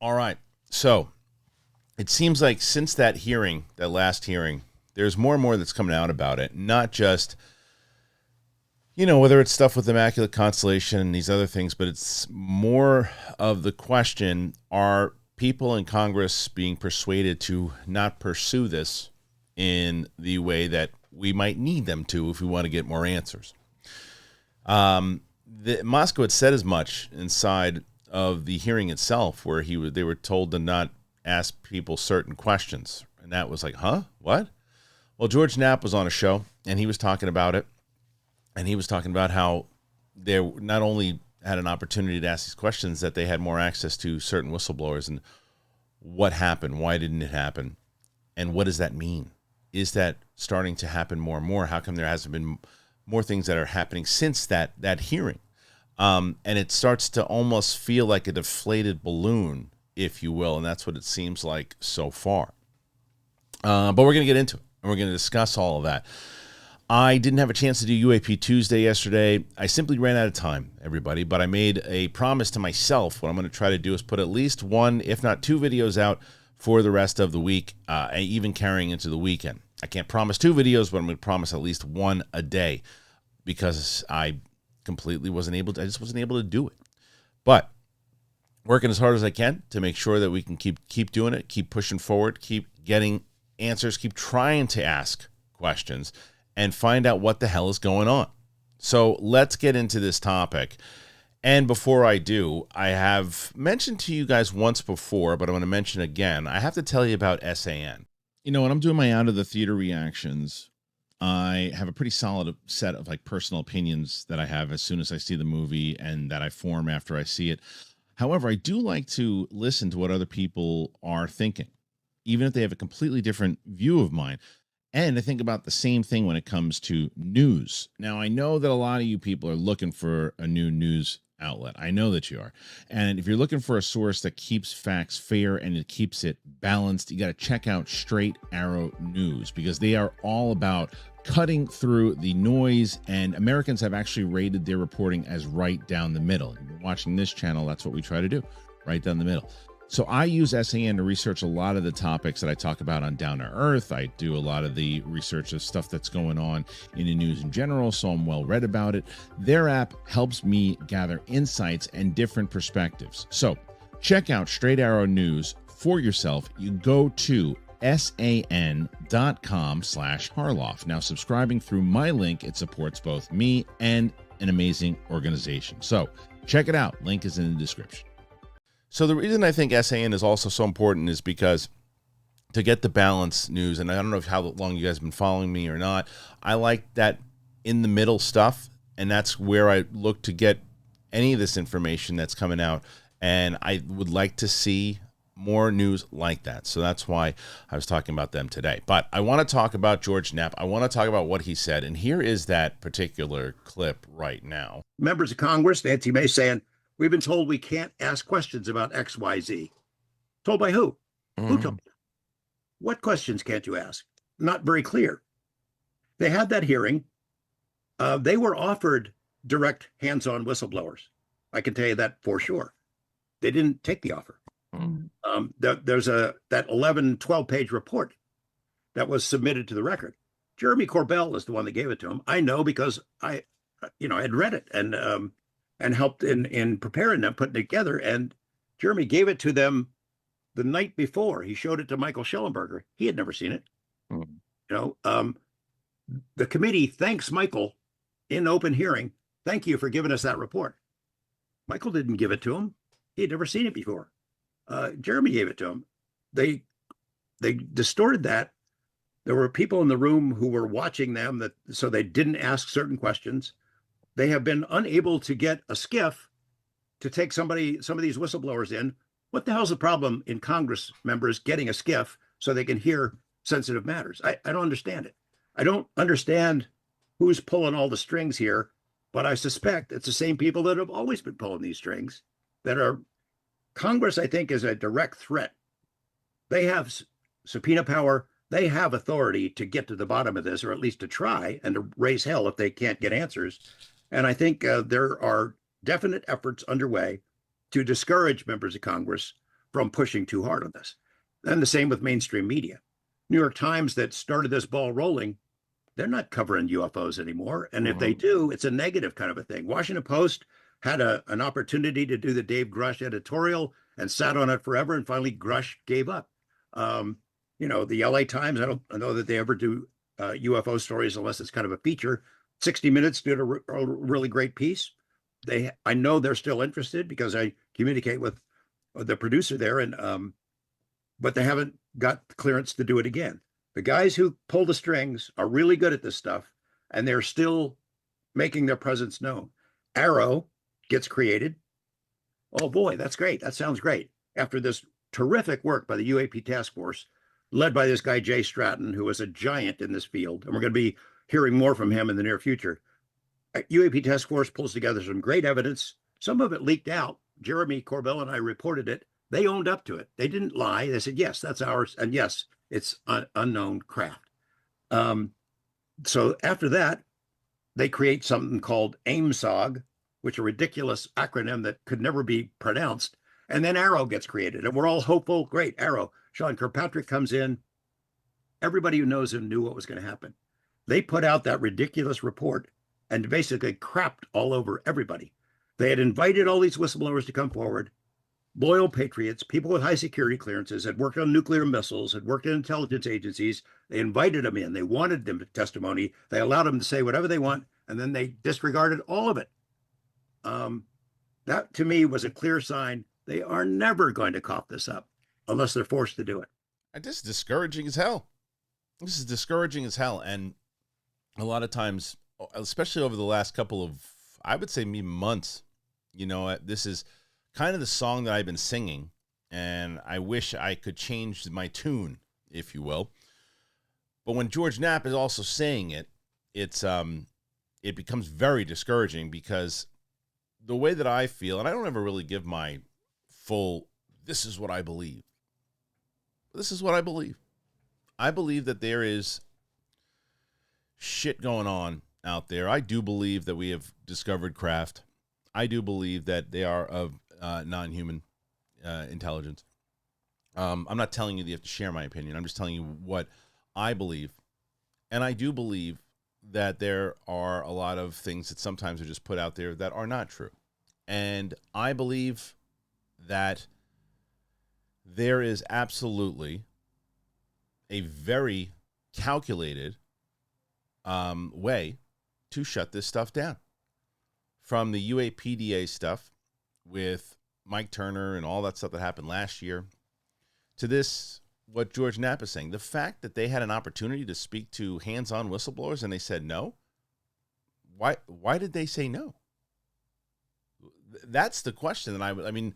All right. So it seems like since that hearing, that last hearing, there's more and more that's coming out about it. Not just, whether it's stuff with Immaculate Constellation and these other things, but it's more of the question, are people in Congress being persuaded to not pursue this in the way that we might need them to if we want to get more answers? Moscow had said as much inside of the hearing itself, where they were told to not ask people certain questions. And that was like, huh? What? Well, George Knapp was on a show, and he was talking about it. And he was talking about how they not only had an opportunity to ask these questions, that they had more access to certain whistleblowers and what happened, why didn't it happen, and what does that mean? Is that starting to happen more and more? How come there hasn't been more things that are happening since that hearing? And it starts to almost feel like a deflated balloon, if you will, and that's what it seems like so far. But we're going to get into it, and we're going to discuss all of that. I didn't have a chance to do UAP Tuesday yesterday. I simply ran out of time, everybody, but I made a promise to myself. What I'm going to try to do is put at least one, if not two videos out for the rest of the week, even carrying into the weekend. I can't promise 2 videos, but I'm going to promise at least 1 a day, because I completely just wasn't able to do it. But working as hard as I can to make sure that we can keep doing it, keep pushing forward, keep getting answers, keep trying to ask questions, and find out what the hell is going on. So let's get into this topic. And before I do, I have mentioned to you guys once before, but I'm going to mention again. I have to tell you about SAN. When I'm doing my out of the theater reactions, I have a pretty solid set of personal opinions that I have as soon as I see the movie and that I form after I see it. However, I do like to listen to what other people are thinking, even if they have a completely different view of mine. And I think about the same thing when it comes to news. Now, I know that a lot of you people are looking for a new news outlet. I know that you are. And if you're looking for a source that keeps facts fair and it keeps it balanced, you got to check out Straight Arrow News, because they are all about cutting through the noise, and Americans have actually rated their reporting as right down the middle. If you're watching this channel, that's what we try to do, right down the middle. So I use SAN to research a lot of the topics that I talk about on Down to Earth. I do a lot of the research of stuff that's going on in the news in general, so I'm well read about it. Their app helps me gather insights and different perspectives. So check out Straight Arrow News for yourself. You go to san.com/Harloff. Now, subscribing through my link, it supports both me and an amazing organization. So check it out. Link is in the description. So the reason I think SAN is also so important is because to get the balanced news, and I don't know how long you guys have been following me or not, I like that in the middle stuff, and that's where I look to get any of this information that's coming out, and I would like to see more news like that. So that's why I was talking about them today. But I want to talk about George Knapp. I want to talk about what he said, and here is that particular clip right now. Members of Congress, Nancy Mace, saying, we've been told we can't ask questions about XYZ. Told by who? Who told you? What questions can't you ask? Not very clear. They had that hearing. They were offered direct hands-on whistleblowers. I can tell you that for sure. They didn't take the offer. There's that 11, 12-page report that was submitted to the record. Jeremy Corbell is the one that gave it to him. I know because I had read it and helped in preparing them, putting it together. And Jeremy gave it to them the night before. He showed it to Michael Schellenberger. He had never seen it. The committee thanks Michael in open hearing. Thank you for giving us that report. Michael didn't give it to him. He had never seen it before. Jeremy gave it to him. They distorted that. There were people in the room who were watching them, so they didn't ask certain questions. They have been unable to get a skiff to take some of these whistleblowers in. What the hell's the problem in Congress members getting a skiff so they can hear sensitive matters? I don't understand it. I don't understand who's pulling all the strings here, but I suspect it's the same people that have always been pulling these strings. Congress, I think, is a direct threat. They have subpoena power. They have authority to get to the bottom of this, or at least to try and to raise hell if they can't get answers. And I think there are definite efforts underway to discourage members of Congress from pushing too hard on this. And the same with mainstream media. New York Times, that started this ball rolling, they're not covering UFOs anymore. And if they do, it's a negative kind of a thing. Washington Post had an opportunity to do the Dave Grush editorial and sat on it forever. And finally, Grush gave up. The LA Times, I don't know that they ever do UFO stories unless it's kind of a feature. 60 Minutes did a really great piece. I know they're still interested because I communicate with the producer there, and but they haven't got the clearance to do it again. The guys who pull the strings are really good at this stuff, and they're still making their presence known. Arrow gets created. Oh boy, that's great. That sounds great. After this terrific work by the UAP task force, led by this guy, Jay Stratton, who is a giant in this field, and we're going to be hearing more from him in the near future. UAP task force pulls together some great evidence. Some of it leaked out. Jeremy Corbell and I reported it. They owned up to it. They didn't lie. They said, yes, that's ours. And yes, it's unknown craft. So after that, they create something called AIMSOG, which is a ridiculous acronym that could never be pronounced. And then Arrow gets created. And we're all hopeful. Great, Arrow. Sean Kirkpatrick comes in. Everybody who knows him knew what was going to happen. They put out that ridiculous report and basically crapped all over everybody. They had invited all these whistleblowers to come forward, loyal patriots, people with high security clearances, had worked on nuclear missiles, had worked in intelligence agencies. They invited them in. They wanted them to testimony. They allowed them to say whatever they want, and then they disregarded all of it. That, to me, was a clear sign they are never going to cough this up unless they're forced to do it. This is discouraging as hell. This is discouraging as hell. And a lot of times, especially over the last couple of, I would say, months, this is kind of the song that I've been singing, and I wish I could change my tune, if you will. But when George Knapp is also saying it, it becomes very discouraging, because the way that I feel, and I don't ever really give my full, this is what I believe. This is what I believe. I believe that there is shit going on out there. I do believe that we have discovered craft. I do believe that they are of non-human intelligence. I'm not telling you that you have to share my opinion. I'm just telling you what I believe. And I do believe that there are a lot of things that sometimes are just put out there that are not true. And I believe that there is absolutely a very calculated way to shut this stuff down. From the UAPDA stuff with Mike Turner and all that stuff that happened last year, to this, what George Knapp is saying, the fact that they had an opportunity to speak to hands-on whistleblowers and they said no. Why did they say no? That's the question that I mean,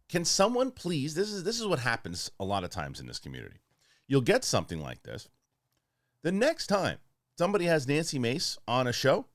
can someone please, this is what happens a lot of times in this community. You'll get something like this. The next time somebody has Nancy Mace on a show,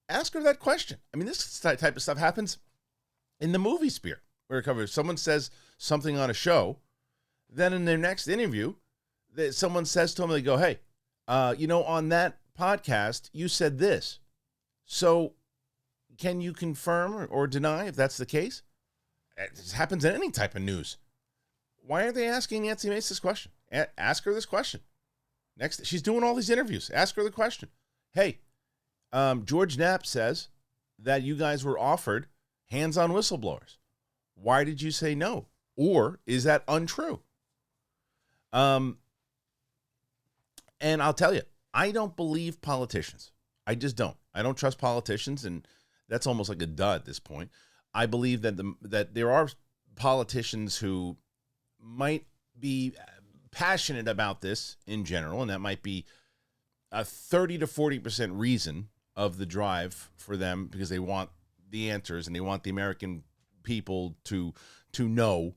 ask her that question. I mean, this type of stuff happens in the movie sphere, where it covers, someone says something on a show, then in their next interview, someone says to them, they go, hey, on that podcast, you said this. So can you confirm or deny if that's the case? It happens in any type of news. Why are they asking Nancy Mace this question? Ask her this question. Next, she's doing all these interviews. Ask her the question. Hey, George Knapp says that you guys were offered hands-on whistleblowers. Why did you say no? Or is that untrue? And I'll tell you, I don't believe politicians. I just don't. I don't trust politicians, and that's almost like a duh at this point. I believe that that there are politicians who might be passionate about this in general, and that might be a 30 to 40% reason of the drive for them, because they want the answers and they want the American people to know.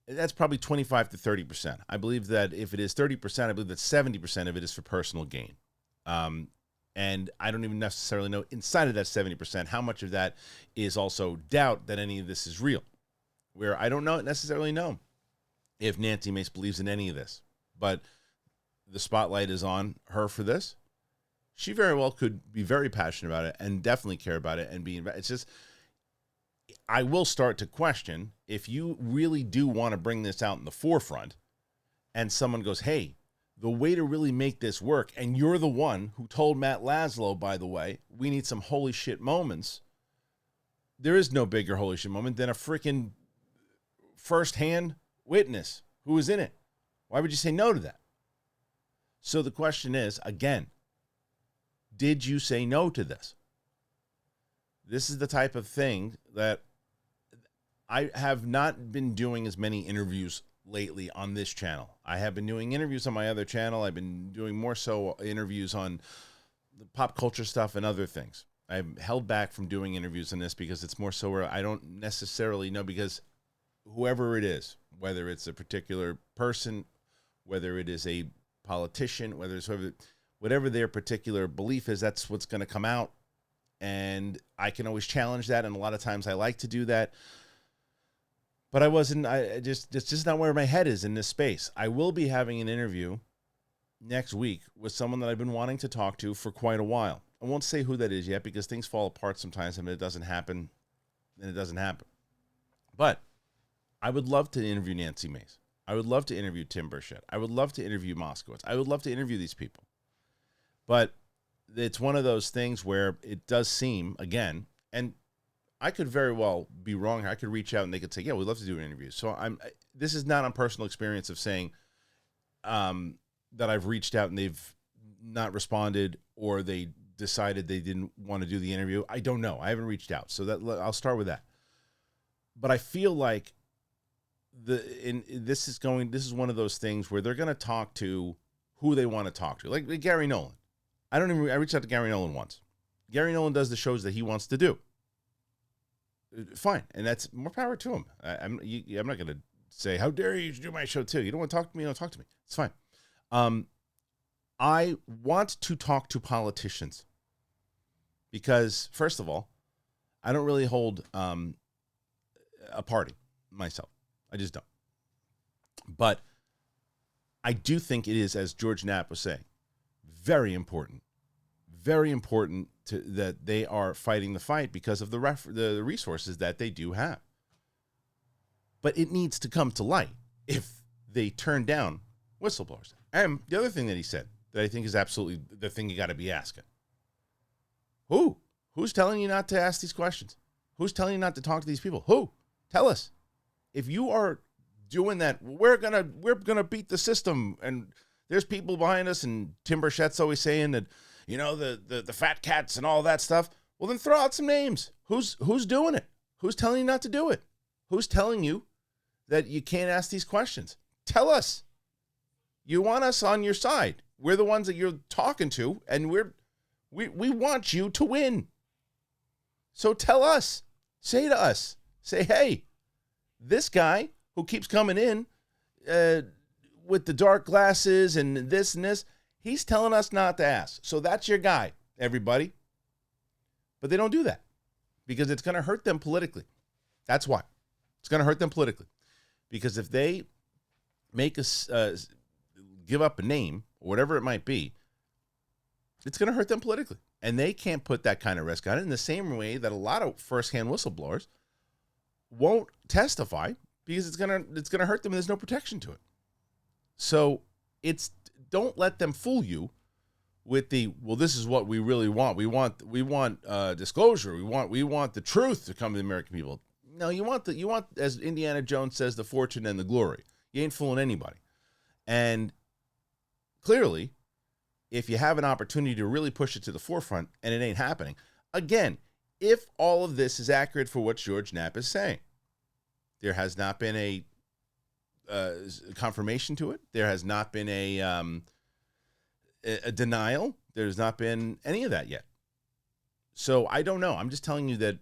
That's probably 25 to 30%. I believe that if it is 30%, I believe that 70% of it is for personal gain. And I don't even necessarily know inside of that 70% how much of that is also doubt that any of this is real, where I don't necessarily know if Nancy Mace believes in any of this, but the spotlight is on her for this. She very well could be very passionate about it and definitely care about it. And it's just, I will start to question if you really do want to bring this out in the forefront and someone goes, hey, the way to really make this work, and you're the one who told Matt Laszlo, by the way, we need some holy shit moments. There is no bigger holy shit moment than a freaking first-hand witness who was in it. Why would you say no to that? So the question is, again, did you say no to this? This is the type of thing that I have not been doing as many interviews lately on this channel. I have been doing interviews on my other channel. I've been doing more so interviews on the pop culture stuff and other things. I've held back from doing interviews on this because it's more so where I don't necessarily know, because whoever it is, whether it's a particular person, whether it is a politician, whether it's whatever their particular belief is, that's what's going to come out. And I can always challenge that. And a lot of times I like to do that. But it's just not where my head is in this space. I will be having an interview next week with someone that I've been wanting to talk to for quite a while. I won't say who that is yet because things fall apart sometimes and it doesn't happen. And it doesn't happen. But I would love to interview Nancy Mace. I would love to interview Tim Burchett. I would love to interview Moskowitz. I would love to interview these people. But it's one of those things where it does seem, again, and I could very well be wrong. I could reach out and they could say, yeah, we'd love to do an interview. So this is not on personal experience of saying that I've reached out and they've not responded or they decided they didn't want to do the interview. I don't know. I haven't reached out. So I'll start with that. But I feel like this is one of those things where they're going to talk to who they want to talk to. Like Gary Nolan. I reached out to Gary Nolan once. Gary Nolan does the shows that he wants to do. Fine, and that's more power to him. I'm not going to say, how dare you do my show too. You don't want to talk to me, don't talk to me. It's fine. I want to talk to politicians because, first of all, I don't really hold a party myself. I just don't. But I do think it is, as George Knapp was saying, very important that they are fighting the fight because of the resources that they do have. But it needs to come to light if they turn down whistleblowers. And the other thing that he said that I think is absolutely the thing you got to be asking. Who's telling you not to ask these questions? Who's telling you not to talk to these people? Who? Tell us. If you are doing that, we're gonna beat the system, and there's people behind us, and Tim Burchett's always saying that, you know, the fat cats and all that stuff. Well, then throw out some names. Who's doing it? Who's telling you not to do it? Who's telling you that you can't ask these questions? Tell us. You want us on your side. We're the ones that you're talking to, and we want you to win. So tell us. Say to us. Say, hey, this guy who keeps coming in with the dark glasses and this, he's telling us not to ask. So that's your guy, everybody. But they don't do that because it's going to hurt them politically. That's why. It's going to hurt them politically. Because if they make us give up a name, or whatever it might be, it's going to hurt them politically. And they can't put that kind of risk on it in the same way that a lot of first-hand whistleblowers won't testify because it's gonna hurt them and there's no protection to it. So don't let them fool you with this is what we really want. We want disclosure. We want the truth to come to the American people. No, you want, as Indiana Jones says, the fortune and the glory. You ain't fooling anybody. And clearly, if you have an opportunity to really push it to the forefront and it ain't happening, again, if all of this is accurate for what George Knapp is saying, there has not been a confirmation to it. There has not been a denial. There's not been any of that yet. So I don't know. I'm just telling you that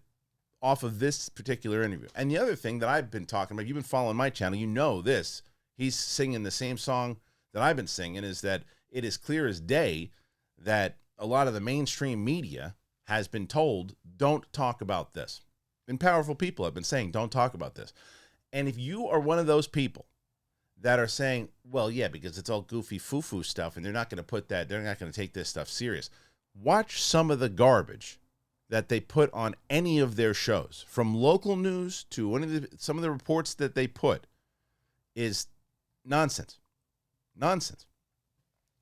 off of this particular interview. And the other thing that I've been talking about, you've been following my channel, you know this. He's singing the same song that I've been singing, is that it is clear as day that a lot of the mainstream media has been told, don't talk about this. And powerful people have been saying, don't talk about this. And if you are one of those people that are saying, well, yeah, because it's all goofy foo-foo stuff and they're not going to take this stuff serious. Watch some of the garbage that they put on any of their shows, from local news to some of the reports that they put, is nonsense. Nonsense.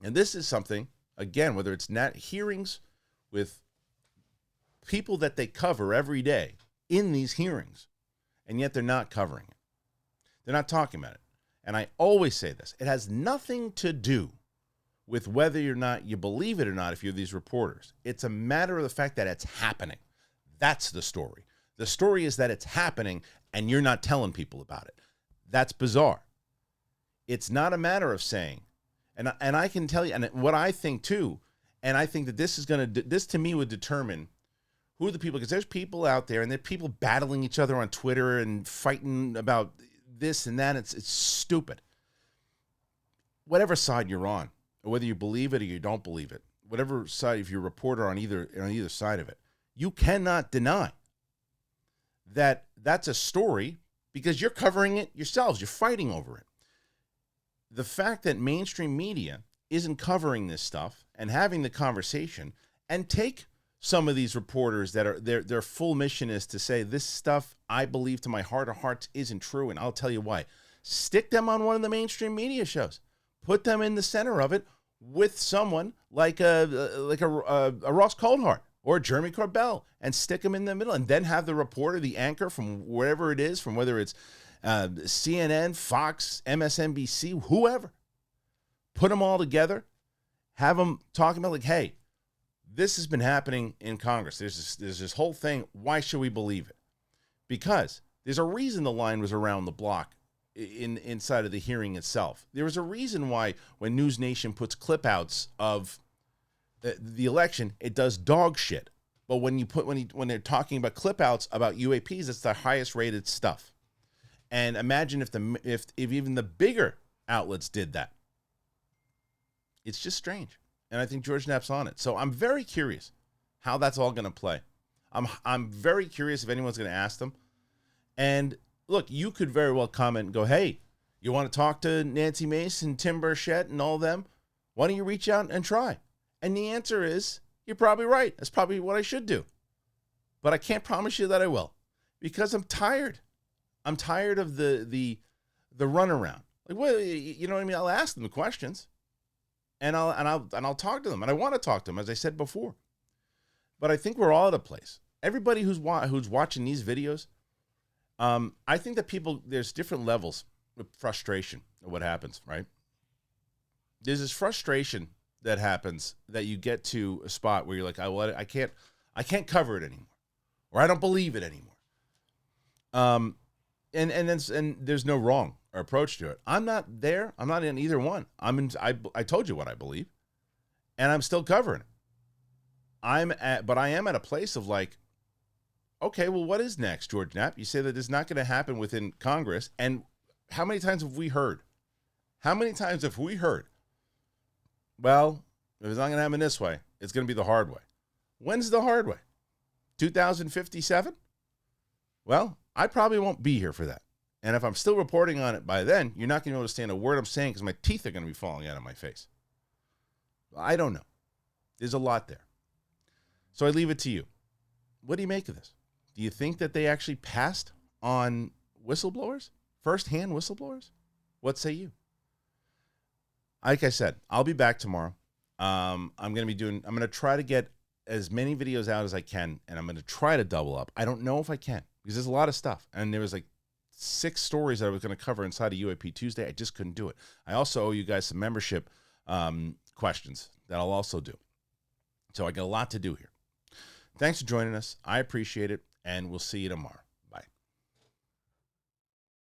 And this is something, again, whether it's hearings with people that they cover every day in these hearings, and yet they're not covering it. They're not talking about it. And I always say this. It has nothing to do with whether or not you believe it or not if you're these reporters. It's a matter of the fact that it's happening. That's the story. The story is that it's happening and you're not telling people about it. That's bizarre. It's not a matter of saying, and I can tell you, and what I think too, and I think that this to me would determine who are the people, because there's people out there and there are people battling each other on Twitter and fighting about this and that. It's stupid. Whatever side you're on, or whether you believe it or you don't believe it, whatever side, if you're a reporter on either side of it, you cannot deny that that's a story because you're covering it yourselves. You're fighting over it. The fact that mainstream media isn't covering this stuff and having the conversation, and take some of these reporters that are their full mission is to say this stuff I believe to my heart of hearts isn't true, and I'll tell you why. Stick them on one of the mainstream media shows. Put them in the center of it with someone like a Ross Coldhart or Jeremy Corbell, and stick them in the middle, and then have the reporter, the anchor from wherever it is, from whether it's CNN, Fox, MSNBC, whoever. Put them all together. Have them talking about, like, hey, this has been happening in Congress. There's this whole thing. Why should we believe it? Because there's a reason the line was around the block inside of the hearing itself. There was a reason why when News Nation puts clip outs of the election, it does dog shit. But when they're talking about clip outs about UAPs, it's the highest rated stuff. And imagine if even the bigger outlets did that. It's just strange. And I think George Knapp's on it. So I'm very curious how that's all going to play. I'm very curious if anyone's going to ask them. And look, you could very well comment and go, hey, you want to talk to Nancy Mace and Tim Burchett and all them? Why don't you reach out and try? And the answer is, you're probably right. That's probably what I should do. But I can't promise you that I will, because I'm tired. I'm tired of the runaround. Like, well, you know what I mean? I'll ask them the questions, and I'll talk to them, and I want to talk to them, as I said before. But I think we're all at a place. Everybody who's watching these videos, I think that there's different levels of frustration of what happens, right? There's this frustration that happens that you get to a spot where you're like, I can't cover it anymore, or I don't believe it anymore. And there's no wrong approach to it. I'm not there. I'm not in either one. I told you what I believe, and I'm still covering it. But I am at a place of like, okay, well, what is next, George Knapp? You say that it's not going to happen within Congress, and how many times have we heard? Well, if it's not going to happen this way, it's going to be the hard way. When's the hard way? 2057? Well, I probably won't be here for that. And if I'm still reporting on it by then, you're not going to understand a word I'm saying because my teeth are going to be falling out of my face. I don't know. There's a lot there. So I leave it to you. What do you make of this? Do you think that they actually passed on whistleblowers? First-hand whistleblowers? What say you? Like I said, I'll be back tomorrow. I'm going to try to get as many videos out as I can, and I'm going to try to double up. I don't know if I can, because there's a lot of stuff. And there was like 6 stories that I was going to cover inside of UAP Tuesday. I just couldn't do it. I also owe you guys some membership questions that I'll also do. So I got a lot to do here. Thanks for joining us. I appreciate it, and we'll see you tomorrow.